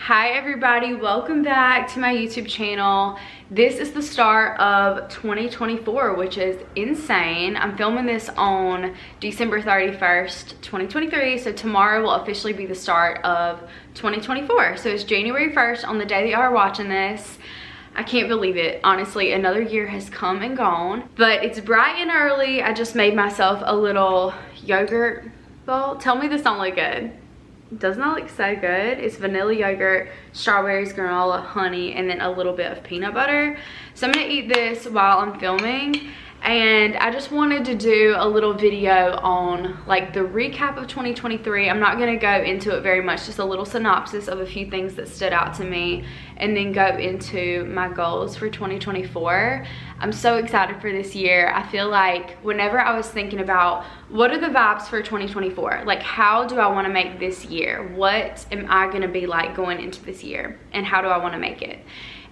Hi everybody, welcome back to my YouTube channel. This is the start of 2024, which is insane. I'm filming this on December 31st, 2023, so tomorrow will officially be the start of 2024. So it's January 1st on the day that y'all are watching this. I can't believe it. Honestly, another year has come and gone, but it's bright and early. I just made myself a little yogurt bowl. Tell me this don't look good. Does not look so good. It's vanilla yogurt, strawberries, granola, honey, and then a little bit of peanut butter. So I'm gonna eat this while I'm filming, and I just wanted to do a little video on like the recap of 2023. I'm not gonna go into it very much, just a little synopsis of a few things that stood out to me, and then go into my goals for 2024. I'm so excited for this year. I feel like whenever I was thinking about what are the vibes for 2024, like how do I want to make this year? What am I going to be like going into this year? And how do I want to make it?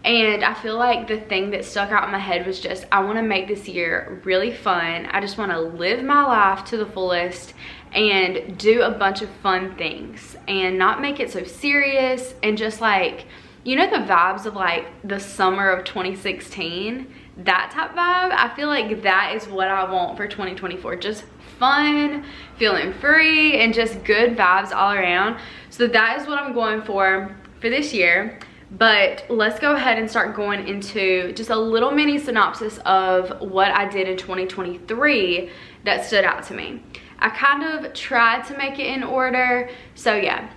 And I feel like the thing that stuck out in my head was just, I want to make this year really fun. I just want to live my life to the fullest and do a bunch of fun things and not make it so serious, and just like, you know, the vibes of like the summer of 2016, that type vibe. I feel like that is what I want for 2024. Just fun, feeling free, and just good vibes all around. So that is what I'm going for this year. But let's go ahead and start going into just a little mini synopsis of what I did in 2023 that stood out to me. I kind of tried to make it in order. So yeah,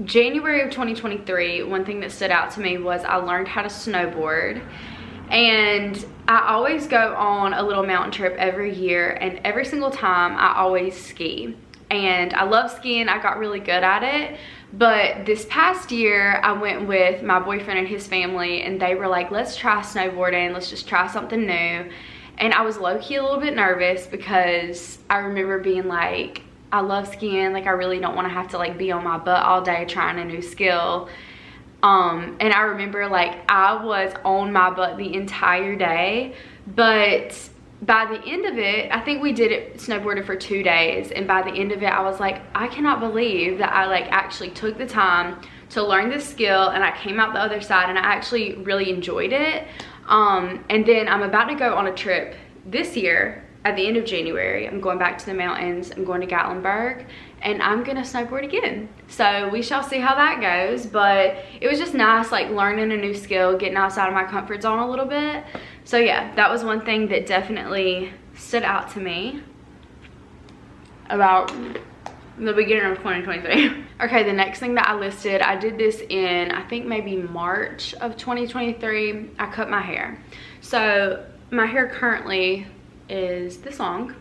January of 2023, one thing that stood out to me was I learned how to snowboard. And I always go on a little mountain trip every year, and every single time I always ski. And I love skiing, I got really good at it. But this past year, I went with my boyfriend and his family, and they were like, let's try snowboarding, let's just try something new. And I was low-key a little bit nervous because I remember being like, I love skiing, like I really don't want to have to like be on my butt all day trying a new skill. And I remember like I was on my butt the entire day, but by the end of it, I think we did it snowboarded for 2 days, and by the end of it I was like, I cannot believe that I like actually took the time to learn this skill, and I came out the other side and I actually really enjoyed it. And then I'm about to go on a trip this year at the end of January. I'm going back to the mountains. I'm going to Gatlinburg, and I'm gonna snowboard again. So we shall see how that goes, but it was just nice like learning a new skill, getting outside of my comfort zone a little bit. So yeah, that was one thing that definitely stood out to me about the beginning of 2023. Okay, the next thing that I listed, I did this in, I think maybe March of 2023. I cut my hair. So my hair currently is this long.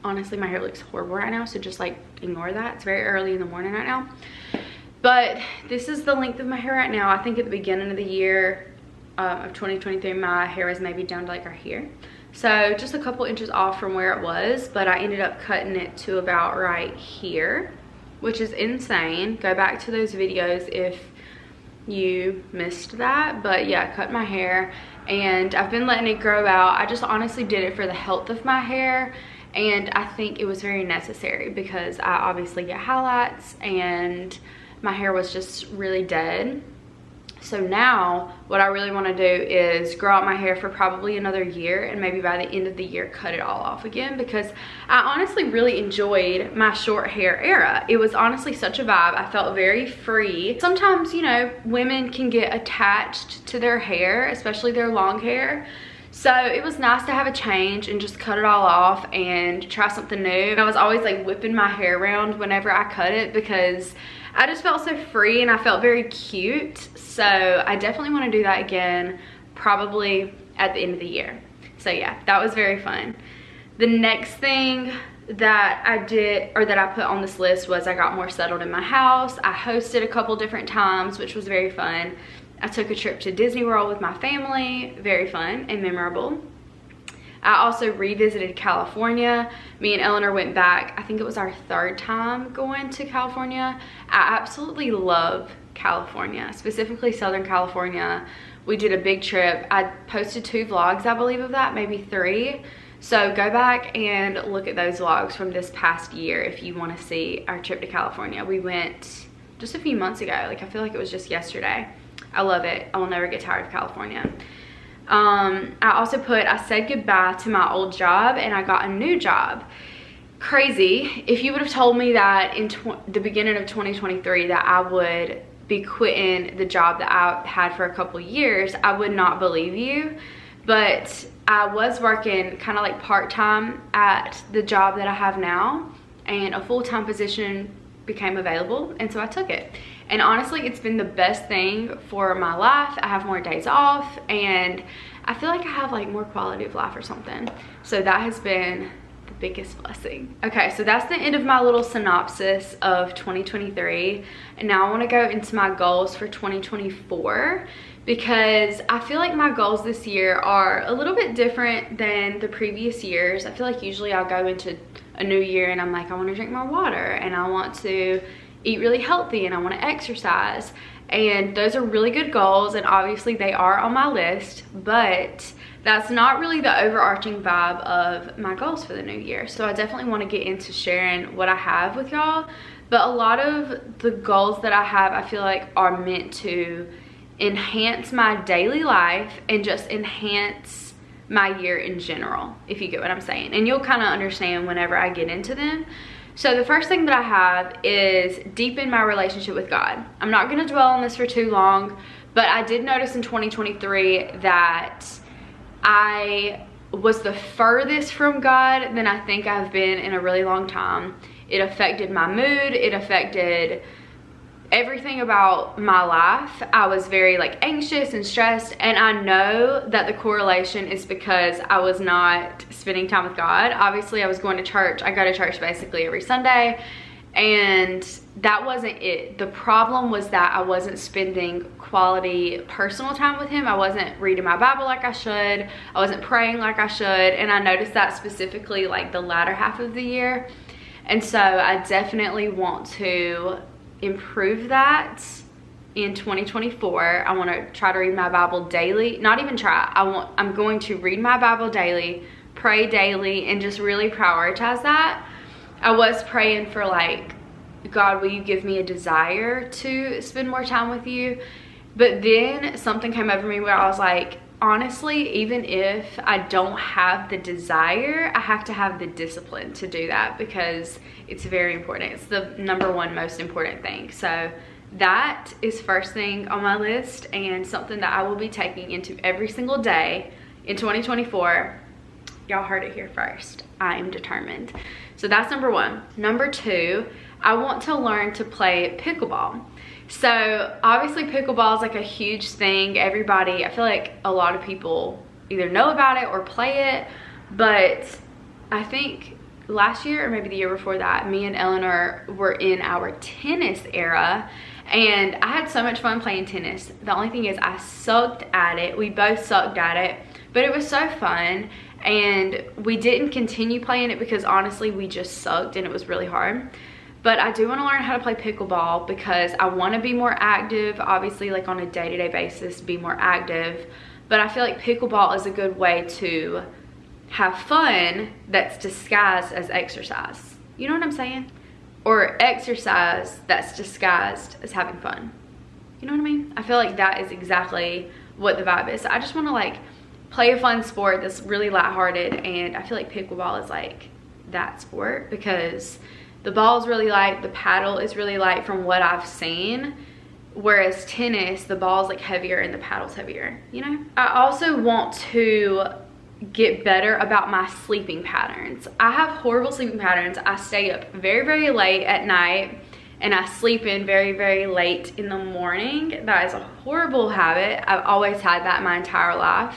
Honestly, my hair looks horrible right now, so just like ignore that. It's very early in the morning right now. But this is the length of my hair right now. I think at the beginning of the year of 2023, my hair was maybe down to like right here. So just a couple inches off from where it was, but I ended up cutting it to about right here, which is insane. Go back to those videos if you missed that. But yeah, I cut my hair and I've been letting it grow out. I just honestly did it for the health of my hair, and I think it was very necessary because I obviously get highlights and my hair was just really dead. So now what I really want to do is grow out my hair for probably another year, and maybe by the end of the year cut it all off again, because I honestly really enjoyed my short hair era. It was honestly such a vibe. I felt very free. Sometimes, you know, women can get attached to their hair, especially their long hair. So it was nice to have a change and just cut it all off and try something new. And I was always like whipping my hair around whenever I cut it because I just felt so free and I felt very cute. So I definitely want to do that again, probably at the end of the year. So yeah, that was very fun. The next thing that I did, or that I put on this list, was I got more settled in my house. I hosted a couple different times, which was very fun. I took a trip to Disney World with my family, very fun and memorable. I also revisited California. Me and Eleanor went back, I think it was our 3rd time going to California. I absolutely love California, specifically Southern California. We did a big trip. I posted 2 vlogs, I believe, of that, maybe 3. So go back and look at those vlogs from this past year if you want to see our trip to California. We went just a few months ago. Like, I feel like it was just yesterday. I love it. I will never get tired of California. I also put, I said goodbye to my old job and I got a new job. Crazy. If you would have told me that in the beginning of 2023 that I would be quitting the job that I had for a couple years, I would not believe you. But I was working kind of like part-time at the job that I have now, and a full-time position became available, and so I took it. And honestly, it's been the best thing for my life. I have more days off, and I feel like I have like more quality of life or something. So that has been the biggest blessing. Okay, so that's the end of my little synopsis of 2023. And now I want to go into my goals for 2024, because I feel like my goals this year are a little bit different than the previous years. I feel like usually I'll go into a new year and I'm like, I want to drink more water and I want to eat really healthy and I want to exercise. And those are really good goals, and obviously they are on my list, but that's not really the overarching vibe of my goals for the new year. So I definitely want to get into sharing what I have with y'all. But a lot of the goals that I have, I feel like are meant to enhance my daily life and just enhance my year in general, if you get what I'm saying. And you'll kind of understand whenever I get into them. So the first thing that I have is deepen my relationship with God. I'm not going to dwell on this for too long, but I did notice in 2023 that I was the furthest from God than I think I've been in a really long time. It affected my mood. It affected everything about my life. I was very like anxious and stressed, and I know that the correlation is because I was not spending time with God. Obviously, I was going to church. I go to church basically every Sunday, and that wasn't it. The problem was that I wasn't spending quality personal time with him. I wasn't reading my Bible like I should. I wasn't praying like I should, and I noticed that specifically like the latter half of the year. And so I definitely want to improve that in 2024. I want to try to read my Bible daily. Not even try. I'm going to read my Bible daily, pray daily, and just really prioritize that. I was praying for like, God, will you give me a desire to spend more time with you? But then something came over me where I was like, honestly, even if I don't have the desire, I have to have the discipline to do that, because it's very important. It's the number one most important thing. So that is first thing on my list, and something that I will be taking into every single day in 2024. Y'all heard it here first. I am determined. So that's number one. Number two, I want to learn to play pickleball. So obviously pickleball is like a huge thing. Everybody, I feel like a lot of people either know about it or play it, but I think last year or maybe the year before that, me and Eleanor were in our tennis era, and I had so much fun playing tennis. The only thing is I sucked at it. We both sucked at it, but it was so fun, and we didn't continue playing it because honestly we just sucked and it was really hard. But I do want to learn how to play pickleball because I want to be more active, obviously like on a day-to-day basis, be more active. But I feel like pickleball is a good way to have fun that's disguised as exercise. You know what I'm saying? Or exercise that's disguised as having fun. You know what I mean? I feel like that is exactly what the vibe is. So I just want to like play a fun sport that's really lighthearted, and I feel like pickleball is like that sport because the ball is really light, the paddle is really light from what I've seen, whereas tennis, the ball is like heavier and the paddle's heavier, you know? I also want to get better about my sleeping patterns. I have horrible sleeping patterns. I stay up very, very late at night, and I sleep in very, very late in the morning. That is a horrible habit. I've always had that my entire life.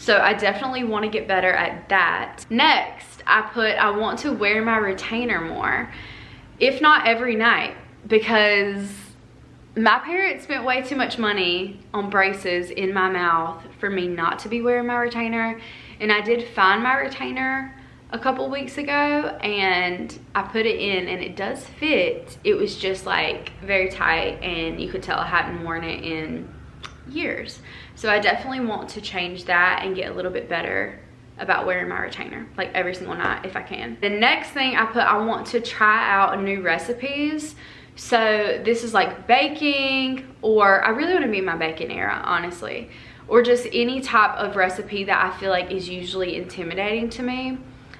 So I definitely want to get better at that. Next, I want to wear my retainer more, if not every night, because my parents spent way too much money on braces in my mouth for me not to be wearing my retainer. And I did find my retainer a couple weeks ago, and I put it in and it does fit. It was just like very tight, and you could tell I hadn't worn it in years. So I definitely want to change that and get a little bit better about wearing my retainer like every single night if I can. The next thing I want to try out new recipes. So this is like baking, or I really want to be in my baking era, honestly, or just any type of recipe that I feel like is usually intimidating to me.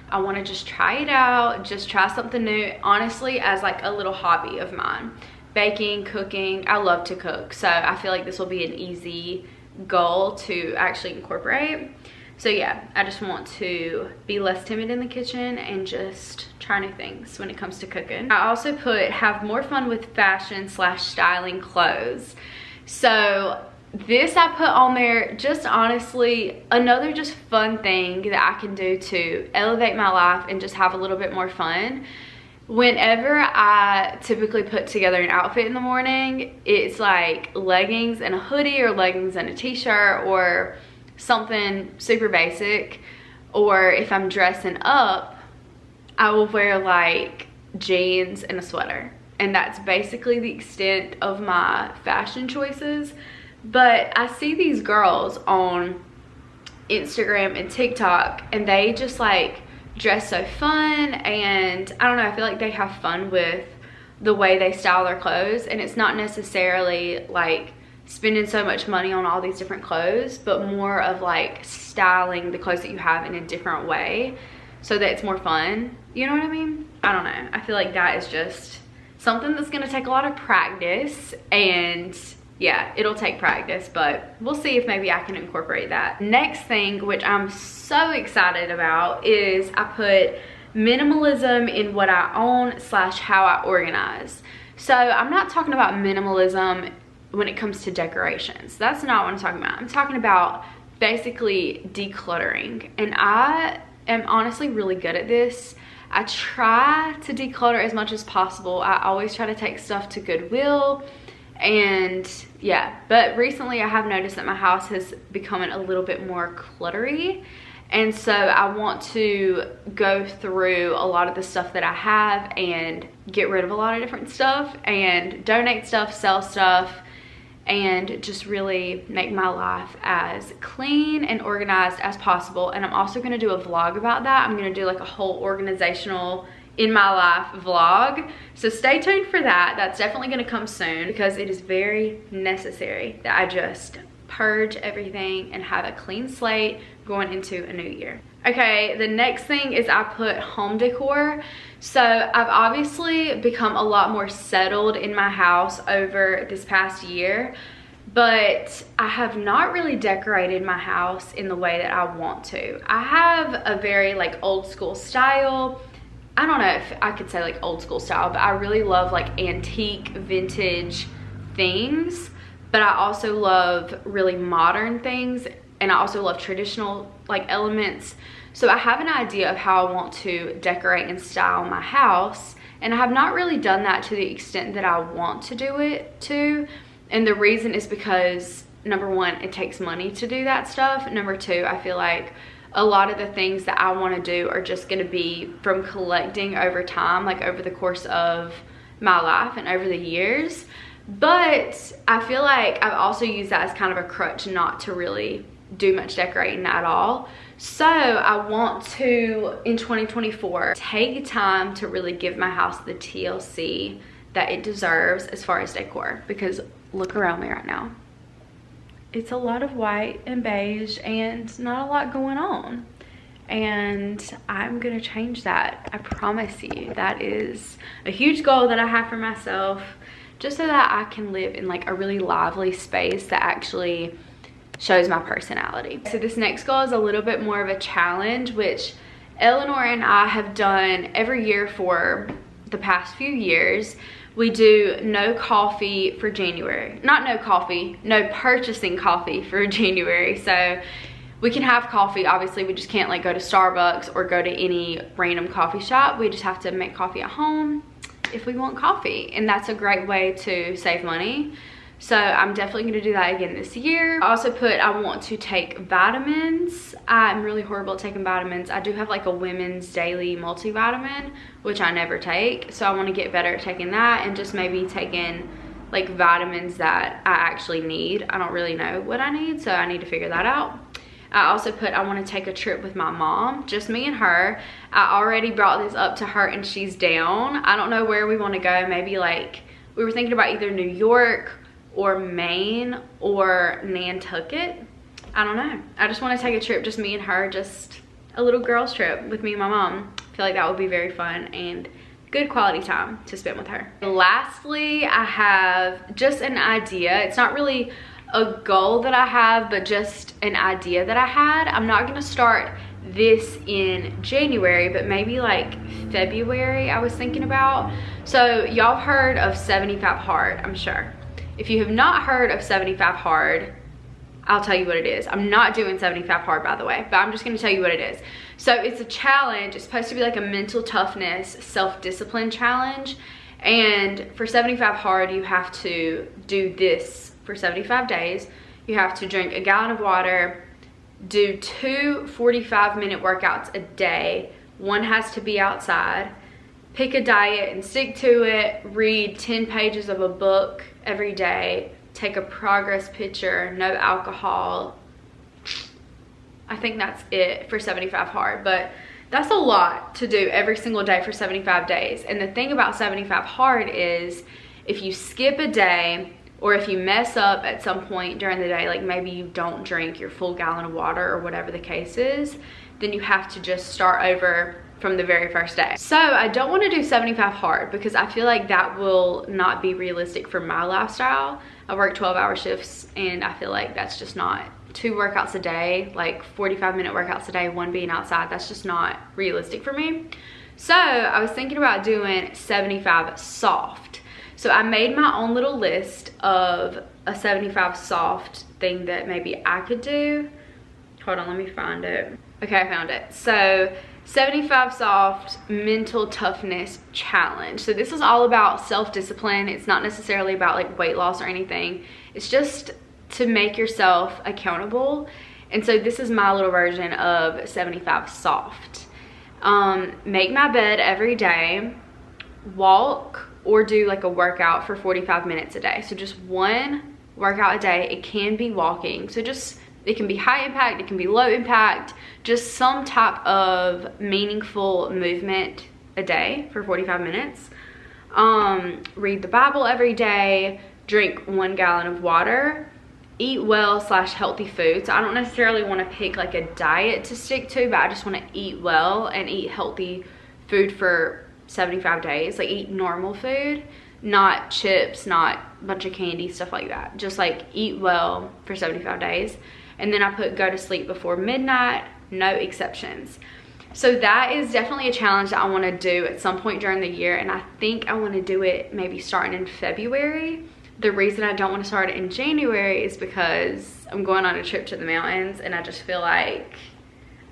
I want to just try it out, just try something new, honestly, as like a little hobby of mine. Baking, cooking, I love to cook, so I feel like this will be an easy goal to actually incorporate. So yeah, I just want to be less timid in the kitchen and just try new things when it comes to cooking. I also put have more fun with fashion / styling clothes. So this I put on there just honestly another just fun thing that I can do to elevate my life and just have a little bit more fun. Whenever I typically put together an outfit in the morning, it's like leggings and a hoodie, or leggings and a t-shirt, or something super basic. Or if I'm dressing up, I will wear like jeans and a sweater, and that's basically the extent of my fashion choices. But I see these girls on Instagram and TikTok, and they just like dress so fun, and I don't know, I feel like they have fun with the way they style their clothes, and it's not necessarily like spending so much money on all these different clothes, but more of like styling the clothes that you have in a different way so that it's more fun. You know what I mean? I don't know. I feel like that is just something that's gonna take a lot of practice, and yeah, it'll take practice, but we'll see if maybe I can incorporate that. Next thing, which I'm so excited about, is I put minimalism in what I own / how I organize. So I'm not talking about minimalism when it comes to decorations. That's not what I'm talking about. I'm talking about basically decluttering, and I am honestly really good at this. I try to declutter as much as possible. I always try to take stuff to Goodwill, and yeah, but recently I have noticed that my house has become a little bit more cluttery, and so I want to go through a lot of the stuff that I have and get rid of a lot of different stuff and donate stuff, sell stuff, and just really make my life as clean and organized as possible. And I'm also going to do a vlog about that. I'm going to do like a whole organizational in my life vlog, so stay tuned for that. That's definitely going to come soon, because it is very necessary that I just purge everything and have a clean slate going into a new year. Okay, the next thing is I put home decor. So I've obviously become a lot more settled in my house over this past year, but I have not really decorated my house in the way that I want to. I have a very like old school style. I don't know if I could say like old school style, but I really love like antique vintage things, but I also love really modern things, and I also love traditional like elements. So I have an idea of how I want to decorate and style my house, and I have not really done that to the extent that I want to do it to. And the reason is because, number one, it takes money to do that stuff. Number two, I feel like a lot of the things that I want to do are just going to be from collecting over time, like over the course of my life and over the years. But I feel like I've also used that as kind of a crutch not to really do much decorating at all. So I want to, in 2024, take time to really give my house the TLC that it deserves as far as decor, because look around me right now. It's a lot of white and beige and not a lot going on. And I'm gonna change that. I promise you. That is a huge goal that I have for myself, just so that I can live in like a really lively space that actually shows my personality. So this next goal is a little bit more of a challenge, which Eleanor and I have done every year for the past few years. We do no coffee for January. Not no coffee, no purchasing coffee for January. So we can have coffee, obviously we just can't like go to Starbucks or go to any random coffee shop. We just have to make coffee at home if we want coffee, and that's a great way to save money. So I'm definitely gonna do that again this year. I also put I want to take vitamins. I'm really horrible at taking vitamins. I do have like a women's daily multivitamin, which I never take. So I wanna get better at taking that, and just maybe taking like vitamins that I actually need. I don't really know what I need, so I need to figure that out. I also put I want to take a trip with my mom, just me and her. I already brought this up to her and she's down. I don't know where we want to go, maybe like We were thinking about either New York or Maine or Nantucket. I don't know. I just want to take a trip, just me and her, just a little girls trip with me and my mom. I feel like that would be very fun and good quality time to spend with her. Lastly, I have just an idea. It's not really a goal that I have, but just an idea that I had. I'm not gonna start this in January, but maybe like February I was thinking about. So y'all have heard of 75 Hard, I'm sure. If you have not heard of 75 Hard, I'll tell you what it is. I'm not doing 75 Hard, by the way, but I'm just gonna tell you what it is. So it's a challenge. It's supposed to be like a mental toughness, self-discipline challenge. And for 75 Hard, you have to do this for 75 days. You have to drink a gallon of water, do 2 45-minute workouts a day. One has to be outside. Pick a diet and stick to it. Read 10 pages of a book every day. Take a progress picture. No alcohol. I think that's it for 75 Hard, but that's a lot to do every single day for 75 days. And the thing about 75 Hard is if you skip a day, or if you mess up at some point during the day, like maybe you don't drink your full gallon of water or whatever the case is, then you have to just start over from the very first day. So I don't want to do 75 Hard because I feel like that will not be realistic for my lifestyle. I work 12-hour shifts and I feel like that's just not 2 workouts a day, like 45-minute workouts a day, 1 being outside. That's just not realistic for me. So I was thinking about doing 75 soft. So I made my own little list of a 75 soft thing that maybe I could do. Hold on, let me find it. Okay, I found it. So 75 soft mental toughness challenge. So this is all about self-discipline. It's not necessarily about like weight loss or anything. It's just to make yourself accountable. And so this is my little version of 75 soft. Make my bed every day, walk or do like a workout for 45 minutes a day. So just 1 workout a day. It can be walking. So just, it can be high impact, it can be low impact, just some type of meaningful movement a day for 45 minutes. Read the Bible every day, drink 1 gallon of water, eat well / healthy food. So I don't necessarily want to pick like a diet to stick to, but I just want to eat well and eat healthy food for 75 days. Like eat normal food, not chips, not a bunch of candy, stuff like that. Just like eat well for 75 days. And then I put go to sleep before midnight, no exceptions. So that is definitely a challenge that I want to do at some point during the year. And I think I want to do it maybe starting in February. The reason I don't want to start it in January is because I'm going on a trip to the mountains and I just feel like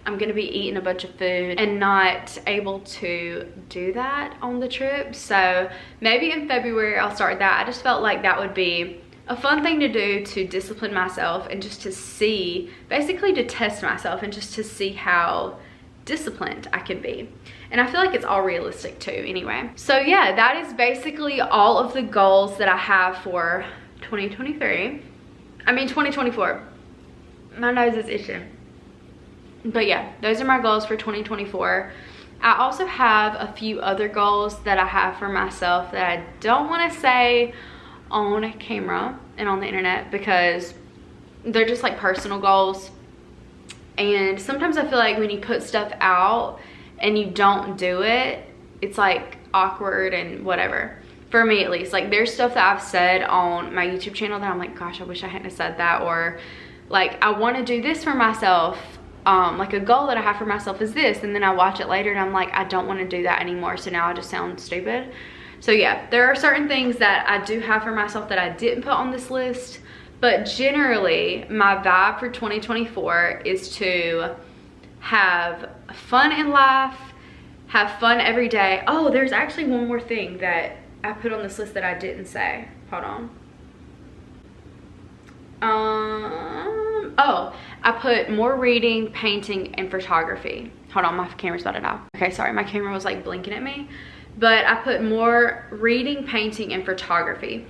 I'm gonna be eating a bunch of food and not able to do that on the trip. So maybe in February I'll start that. I just felt like that would be a fun thing to do to discipline myself and just to see, basically to test myself and just to see how disciplined I can be. And I feel like it's all realistic too anyway. So yeah, that is basically all of the goals that I have for 2023. I mean 2024. My nose is itching. But yeah, those are my goals for 2024. I also have a few other goals that I have for myself that I don't want to say on camera and on the internet because they're just like personal goals. And sometimes I feel like when you put stuff out and you don't do it, it's like awkward and whatever. For me at least, like there's stuff that I've said on my YouTube channel that I'm like, gosh, I wish I hadn't said that. Or like, I want to do this for myself. Like a goal that I have for myself is this, and then I watch it later and I'm like, I don't want to do that anymore, so now I just sound stupid. So yeah, there are certain things that I do have for myself that I didn't put on this list, but generally my vibe for 2024 is to have fun in life, have fun every day. Oh, there's actually one more thing that I put on this list that I didn't say. Hold on. Oh, I put more reading, painting, and photography. Hold on, my camera's about to die. Okay, sorry, my camera was like blinking at me. But I put more reading, painting, and photography.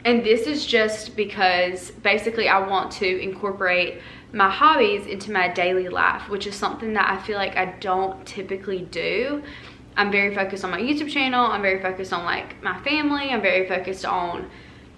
And this is just because basically I want to incorporate my hobbies into my daily life, which is something that I feel like I don't typically do. I'm very focused on my YouTube channel. I'm very focused on like my family. I'm very focused on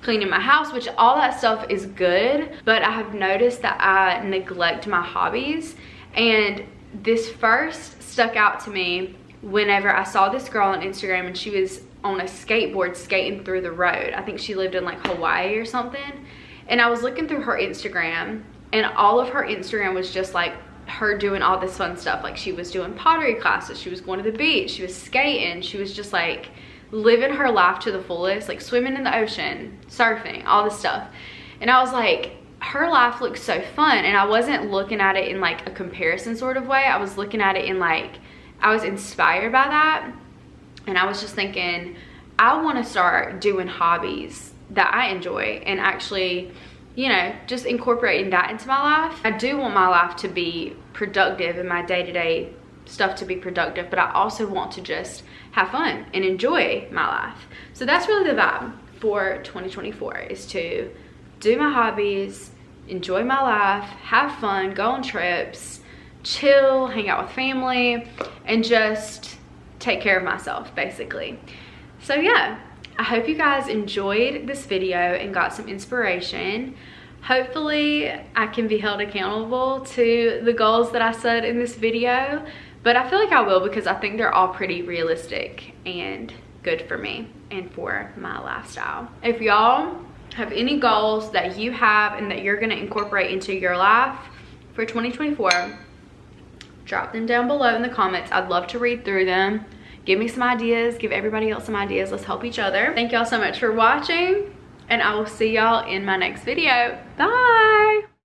cleaning my house, which all that stuff is good, but I have noticed that I neglect my hobbies. And this first stuck out to me whenever I saw this girl on Instagram and she was on a skateboard skating through the road. I think she lived in like Hawaii or something. And I was looking through her Instagram, and all of her Instagram was just like her doing all this fun stuff. Like she was doing pottery classes, she was going to the beach, she was skating, she was just like living her life to the fullest, like swimming in the ocean, surfing, all this stuff. And I was like, her life looks so fun. And I wasn't looking at it in like a comparison sort of way. I was looking at it in like, I was inspired by that. And I was just thinking, I want to start doing hobbies that I enjoy and actually, you know, just incorporating that into my life. I do want my life to be productive and my day-to-day stuff to be productive, but I also want to just have fun and enjoy my life. So that's really the vibe for 2024, is to do my hobbies, enjoy my life, have fun, go on trips, chill, hang out with family, and just take care of myself, basically. So yeah, I hope you guys enjoyed this video and got some inspiration. Hopefully I can be held accountable to the goals that I set in this video, but I feel like I will, because I think they're all pretty realistic and good for me and for my lifestyle. If y'all have any goals that you have and that you're going to incorporate into your life for 2024, drop them down below in the comments. I'd love to read through them. Give me some ideas, give everybody else some ideas. Let's help each other. Thank y'all so much for watching, and I will see y'all in my next video. Bye.